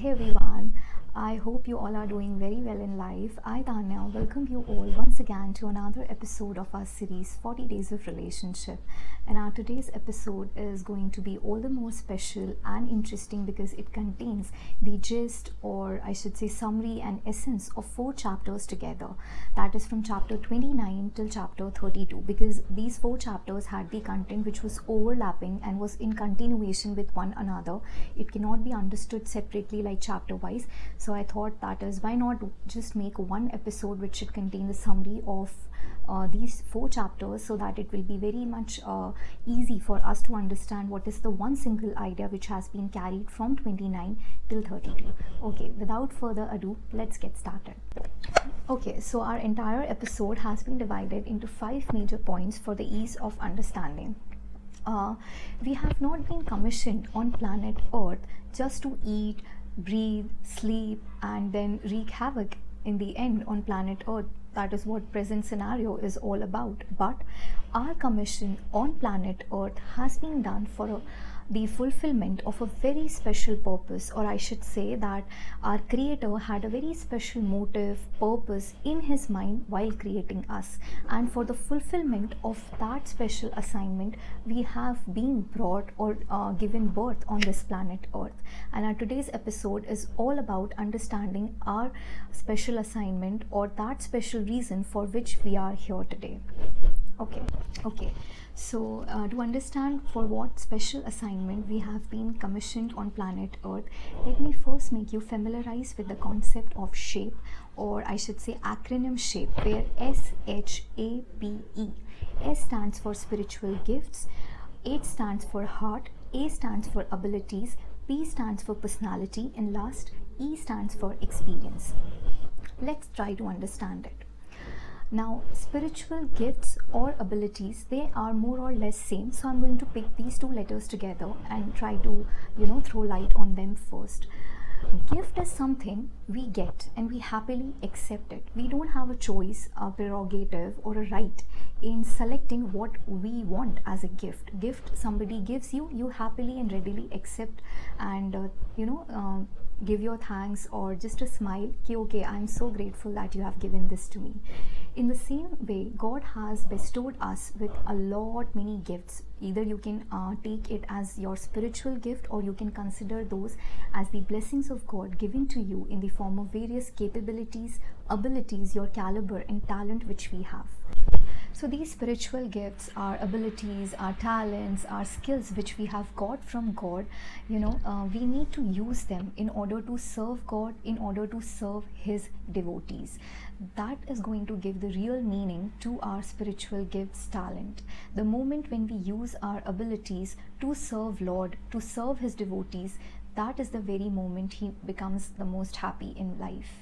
Hey everyone, I hope you all are doing very well in life. I, Tanya, welcome you all once again to another episode of our series 40 Days of Relationship. And our today's episode is going to be all the more special and interesting because it contains the gist, or I should say summary and essence of 4 chapters together. That is from chapter 29 till chapter 32, because these 4 chapters had the content which was overlapping and was in continuation with one another. It cannot be understood separately like chapter wise. So I thought that is why not just make one episode which should contain the summary of these 4 chapters, so that it will be very much easy for us to understand what is the one single idea which has been carried from 29 till 32. Okay, without further ado, let's get started. Okay, so our entire episode has been divided into 5 major points for the ease of understanding. We have not been commissioned on planet Earth just to eat, breathe, sleep, and then wreak havoc in the end on planet Earth. That is what present scenario is all about. But our commission on planet Earth has been done for the fulfillment of a very special purpose, or I should say that our creator had a very special motive, purpose in his mind while creating us, and for the fulfillment of that special assignment we have been brought or given birth on this planet Earth. And our today's episode is all about understanding our special assignment, or that special reason for which we are here today. Okay, so to understand for what special assignment we have been commissioned on planet Earth, let me first make you familiarize with the concept of SHAPE, or I should say acronym SHAPE, where SHAPE. S stands for spiritual gifts, H stands for heart, A stands for abilities, P stands for personality, and last E stands for experience. Let's try to understand it. Now, spiritual gifts or abilities, they are more or less same. So I'm going to pick these 2 letters together and try to, throw light on them first. Gift is something we get and we happily accept it. We don't have a choice, a prerogative, or a right in selecting what we want as a gift. Gift somebody gives you, you happily and readily accept and give your thanks or just a smile. Okay, I'm so grateful that you have given this to me. In the same way, God has bestowed us with a lot many gifts. Either you can take it as your spiritual gift, or you can consider those as the blessings of God given to you in the form of various capabilities, abilities, your caliber and talent which we have. So these spiritual gifts, our abilities, our talents, our skills which we have got from God, we need to use them in order to serve God, in order to serve His devotees. That is going to give the real meaning to our spiritual gifts, talent. The moment when we use our abilities to serve Lord, to serve His devotees, that is the very moment He becomes the most happy in life.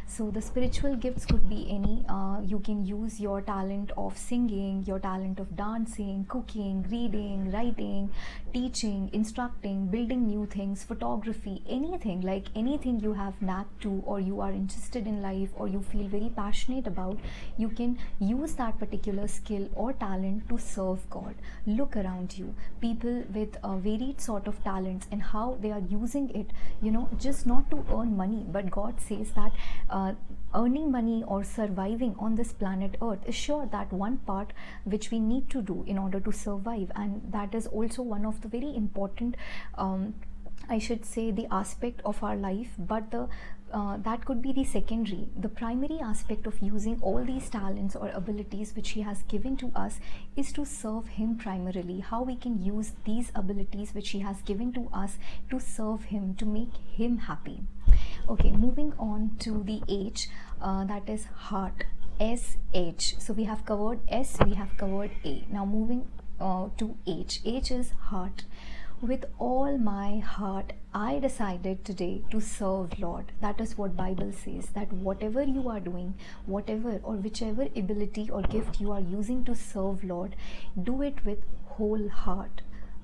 So the spiritual gifts could be any. You can use your talent of singing, your talent of dancing, cooking, reading, writing, teaching, instructing, building new things, photography, anything, like anything you have knack to, or you are interested in life, or you feel very passionate about, you can use that particular skill or talent to serve God. Look around you, people with varied sort of talents and how they are using it, just not to earn money, but God says that earning money or surviving on this planet Earth is sure that one part which we need to do in order to survive, and that is also one of the very important I should say the aspect of our life, but that could be the secondary. The primary aspect of using all these talents or abilities which He has given to us is to serve Him primarily. How we can use these abilities which He has given to us to serve Him, to make Him happy. Okay, moving on to the H, that is heart, SH. So we have covered S, we have covered A. Now moving to H. H is heart. With all my heart, I decided today to serve Lord. That is what Bible says, that whatever you are doing, whatever or whichever ability or gift you are using to serve Lord, do it with whole heart,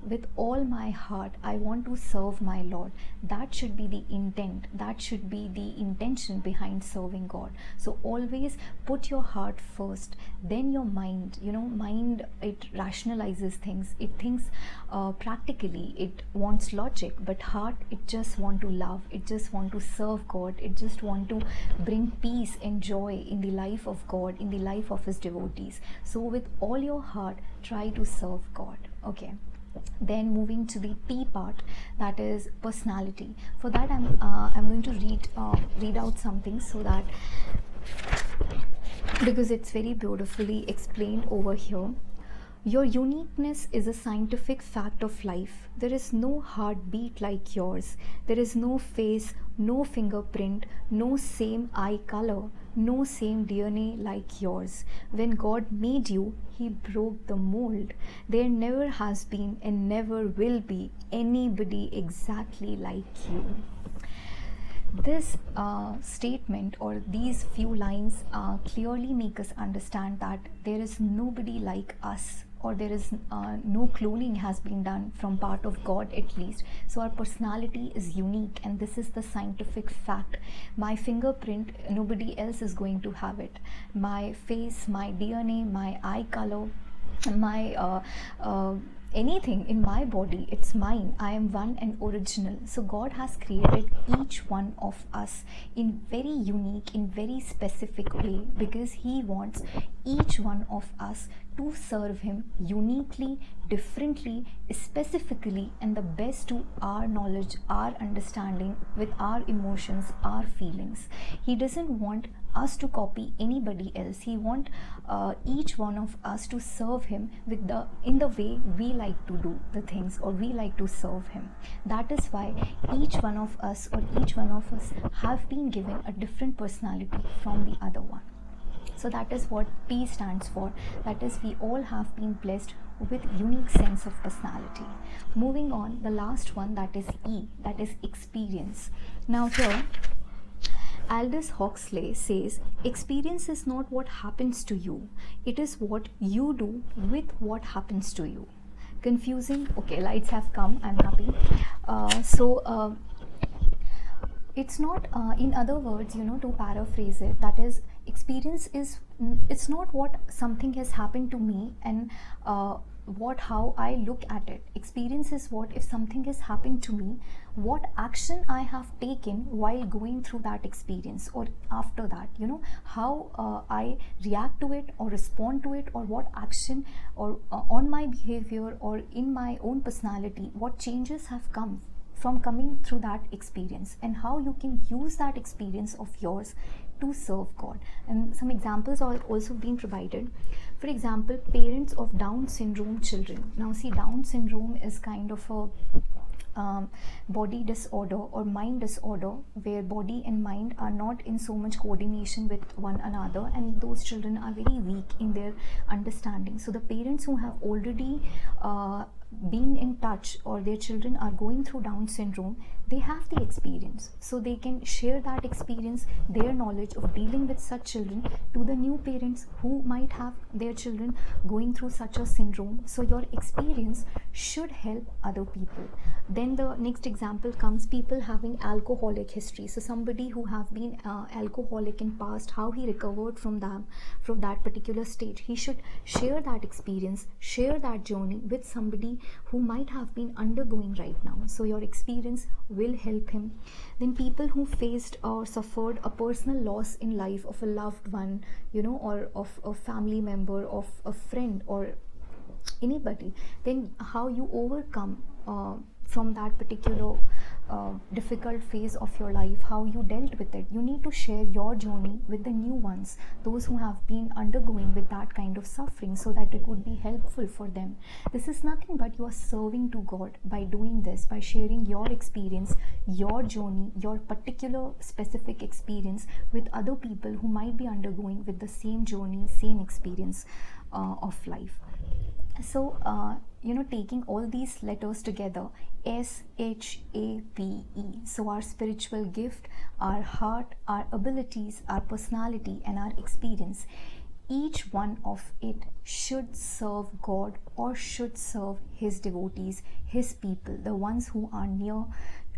with all my heart I want to serve my Lord. That should be the intent, that should be the intention behind serving God. So always put your heart first, then your mind. Mind, it rationalizes things, it thinks practically, it wants logic, but heart, it just want to love, it just want to serve God, it just want to bring peace and joy in the life of God, in the life of his devotees. So with all your heart, try to serve God. Okay, then moving to the P part, that is personality. For that I'm going to read out something, so that, because it's very beautifully explained over here. Your uniqueness is a scientific fact of life. There is no heartbeat like yours. There is no face, no fingerprint, no same eye color, no same DNA like yours. When God made you, he broke the mold. There never has been and never will be anybody exactly like you. This statement, or these few lines, clearly make us understand that there is nobody like us, or there is no cloning has been done from part of God, at least. So our personality is unique, and this is the scientific fact. My fingerprint, nobody else is going to have it. My face, my DNA, my eye color, my anything in my body, it's mine. I am one and original. So God has created each one of us in very unique, in very specific way, because he wants each one of us to serve him uniquely, differently, specifically, and the best to our knowledge, our understanding, with our emotions, our feelings. He doesn't want us to copy anybody else. He wants each one of us to serve him in the way we like to do the things, or we like to serve him. That is why each one of us have been given a different personality from the other one. So that is what P stands for. That is, we all have been blessed with unique sense of personality. Moving on, the last one, that is E, that is experience. Now here, Aldous Huxley says, experience is not what happens to you, it is what you do with what happens to you. Confusing? Okay, lights have come, I'm happy. It's not, in other words, to paraphrase it, that is, experience is, it's not what something has happened to me and how I look at it. Experience is what, if something has happened to me, what action I have taken while going through that experience, or after that, how I react to it or respond to it, or what action, or on my behavior or in my own personality, what changes have come from coming through that experience, and how you can use that experience of yours to serve God. And some examples are also being provided. For example, parents of Down syndrome children. Now see, Down syndrome is kind of a body disorder or mind disorder, where body and mind are not in so much coordination with one another, and those children are very weak in their understanding. So the parents who have already been in touch, or their children are going through Down syndrome, they have the experience, so they can share that experience, their knowledge of dealing with such children, to the new parents who might have their children going through such a syndrome. So your experience should help other people. Then the next example comes, people having alcoholic history. So somebody who have been alcoholic in past, how he recovered from that particular stage, he should share that experience, share that journey with somebody who might have been undergoing right now. So your experience will help him. Then people who faced or suffered a personal loss in life of a loved one, or of a family member, of a friend, or anybody, then how you overcome from that particular difficult phase of your life, how you dealt with it. You need to share your journey with the new ones, those who have been undergoing with that kind of suffering, so that it would be helpful for them. This is nothing but you are serving to God by doing this, by sharing your experience, your journey, your particular specific experience with other people who might be undergoing with the same journey, same experience of life. So taking all these letters together, SHAPE. So our spiritual gift, our heart, our abilities, our personality, and our experience. each one of it should serve God or should serve his devotees, his people, the ones who are near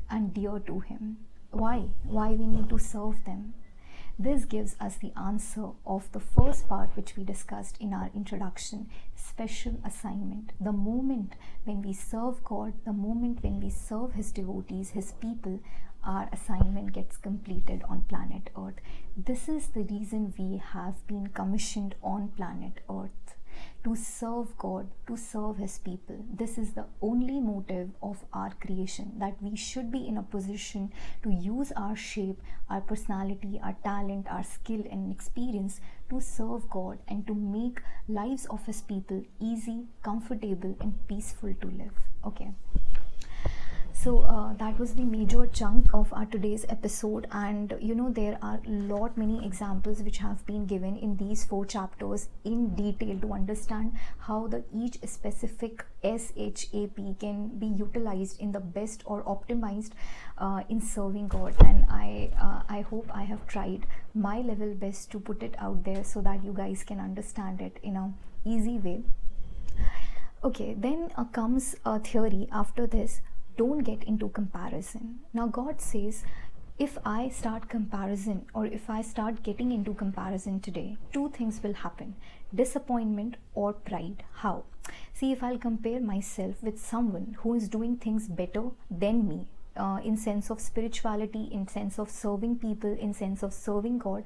and dear to him. Why we need to serve them? This gives us the answer of the first part which we discussed in our introduction, special assignment. The moment when we serve God, the moment when we serve his devotees, his people, our assignment gets completed on planet Earth. This is the reason we have been commissioned on planet Earth, to serve God, to serve his people. This is the only motive of our creation, that we should be in a position to use our shape, our personality, our talent, our skill and experience to serve God and to make lives of his people easy, comfortable and peaceful to live. Okay. So that was the major chunk of our today's episode, and there are many examples which have been given in these 4 chapters in detail to understand how each specific SHAP can be utilized in the best or optimized in serving God. And I hope I have tried my level best to put it out there so that you guys can understand it in a easy way. Okay, then comes a theory after this. Don't get into comparison. Now God says, if I start comparison, or if I start getting into comparison today, 2 things will happen: disappointment or pride. How? See, if I'll compare myself with someone who is doing things better than me, in sense of spirituality, in sense of serving people, in sense of serving God,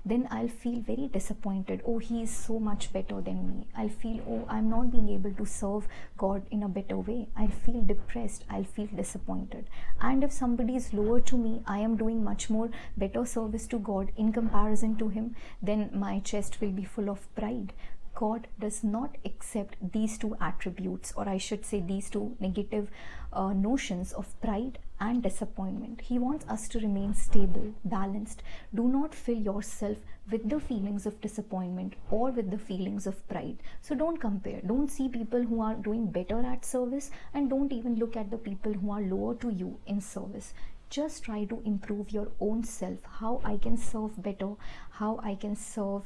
then I'll feel very disappointed. Oh, he is so much better than me. I'll feel, oh, I'm not being able to serve God in a better way. I'll feel depressed. I'll feel disappointed. And if somebody is lower to me, I am doing much more better service to God in comparison to him, then my chest will be full of pride. God does not accept these 2 attributes, or I should say these 2 negative notions of pride and disappointment. He wants us to remain stable, balanced. Do not fill yourself with the feelings of disappointment or with the feelings of pride. So don't compare. Don't see people who are doing better at service, and don't even look at the people who are lower to you in service. Just try to improve your own self, how I can serve better, how I can serve,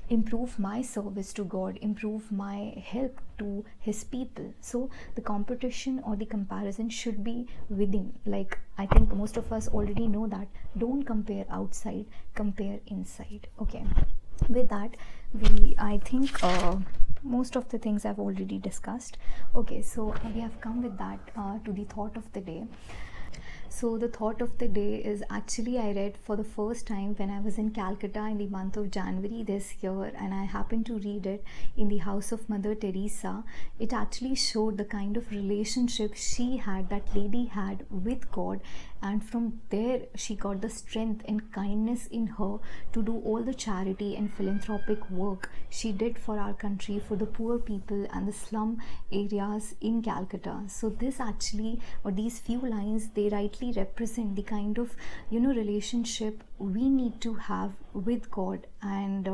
improve my service to God, improve my help to his people. So the competition or the comparison should be within. Like, I think most of us already know that. Don't compare outside, compare inside. Okay, with that, I think most of the things I've already discussed. Okay, so we have come with that to the thought of the day. So the thought of the day is, actually I read for the first time when I was in Calcutta in the month of January this year, and I happened to read it in the house of Mother Teresa. It actually showed the kind of relationship that lady had with God, and from there she got the strength and kindness in her to do all the charity and philanthropic work she did for our country, for the poor people and the slum areas in Calcutta. So this actually, or these few lines, they rightly represent the kind of relationship we need to have with God. And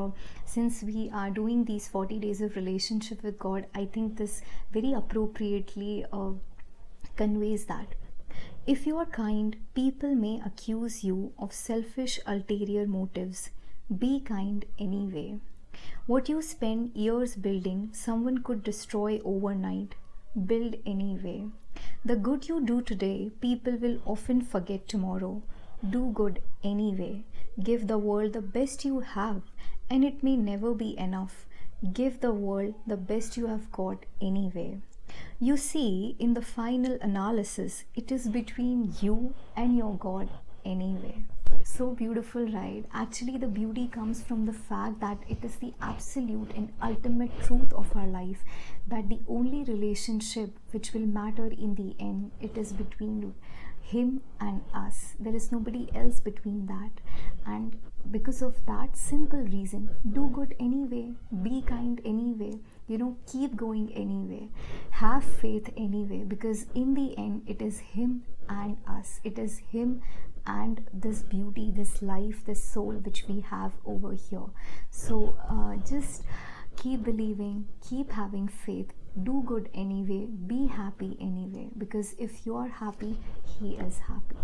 since we are doing these 40 days of relationship with God, I think this very appropriately conveys that. If you are kind, people may accuse you of selfish ulterior motives. Be kind anyway. What you spend years building, someone could destroy overnight. Build anyway. The good you do today, people will often forget tomorrow. Do good anyway. Give the world the best you have, and it may never be enough. Give the world the best you have got anyway. You see, in the final analysis, it is between you and your God anyway. So beautiful, right? Actually, the beauty comes from the fact that it is the absolute and ultimate truth of our life, that the only relationship which will matter in the end, it is between him and us. There is nobody else between that. And because of that simple reason, do good anyway, be kind anyway, keep going anyway, have faith anyway, because in the end it is him and us. It is him and this beauty, this life, this soul which we have over here. So just keep believing, keep having faith, do good anyway, be happy anyway, because if you are happy, he is happy.